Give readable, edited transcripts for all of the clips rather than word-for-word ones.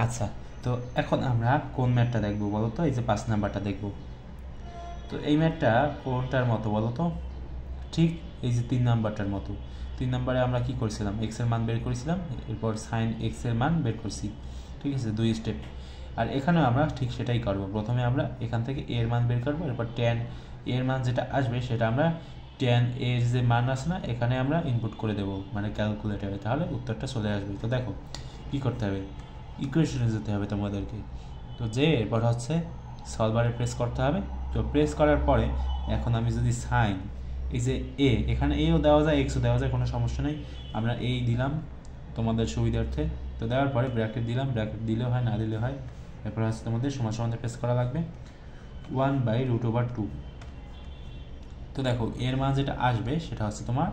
আচ্ছা, তো এখন আমরা কোন ম্যাথটা দেখব বলো তো? এই যে 5 নাম্বারটা দেখব। তো এই ম্যাথটা কোনটার মতো বলো তো? ঠিক এই যে 3 নাম্বারটার মতো। 3 নাম্বারে আমরা কি করেছিলাম? এক্স এর মান বের করেছিলাম, এরপর সাইন এক্স এর মান বের করছি। ঠিক আছে, 2 স্টেপ। আর এখানেও আমরা ঠিক সেটাই করব। প্রথমে আমরা এখান থেকে এর মান বের করব, এরপর ট্যান এর মান যেটা আসবে সেটা আমরা ট্যান এর যে মান আছে না, এখানে আমরা ইনপুট করে দেবো মানে ক্যালকুলেটারে, তাহলে উত্তরটা চলে আসবে। তো দেখো কী করতে হবে, ইকুয়েশনে যেতে হবে তোমাদেরকে। তো যে এরপর হচ্ছে সলভারে প্রেস করতে হবে। তো প্রেস করার পরে এখন আমি যদি সাইন এই যে এখানে এও দেওয়া যায় এক্সও দেওয়া যায়, কোনো সমস্যা নেই। আমরা এই দিলাম তোমাদের সুবিধার্থে। তো দেওয়ার পরে ব্র্যাকেট দিলাম, ব্র্যাকেট দিলেও হয় না দিলেও হয়। এরপর হচ্ছে তোমাদের সমান সমান প্রেস করা লাগবে 1/√2। তো দেখো এর মান যেটা আসবে সেটা হচ্ছে তোমার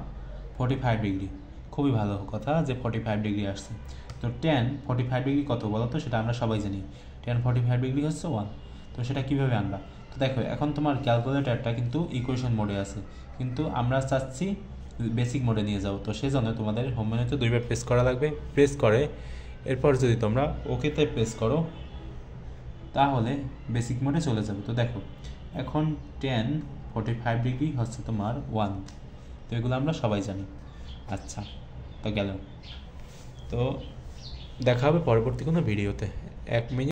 45 ডিগ্রি। খুবই ভালো কথা যে 45 ডিগ্রি আসছে। তো ট্যান 45 ডিগ্রি কত বলো তো? সেটা আমরা সবাই জানি, ট্যান 45 ডিগ্রি হচ্ছে 1। তো সেটা কীভাবে আনবা? তো দেখো এখন তোমার ক্যালকুলেটারটা কিন্তু ইকুয়েশন মোডে আছে, কিন্তু আমরা চাচ্ছি বেসিক মোডে নিয়ে যাও। তো সেজন্য তোমাদের হোম মেনুতে 2বার প্রেস করা লাগবে। প্রেস করে এরপর যদি তোমরা ওকেতে প্রেস করো তাহলে বেসিক মোডে চলে যাবে। তো দেখো এখন ট্যান 45 ডিগ্রি হচ্ছে তোমার 1। তো এগুলো আমরা সবাই জানি। আচ্ছা, তো গেল। তো দেখা হবে পরবর্তী কোনো ভিডিওতে। 1 মিনিট।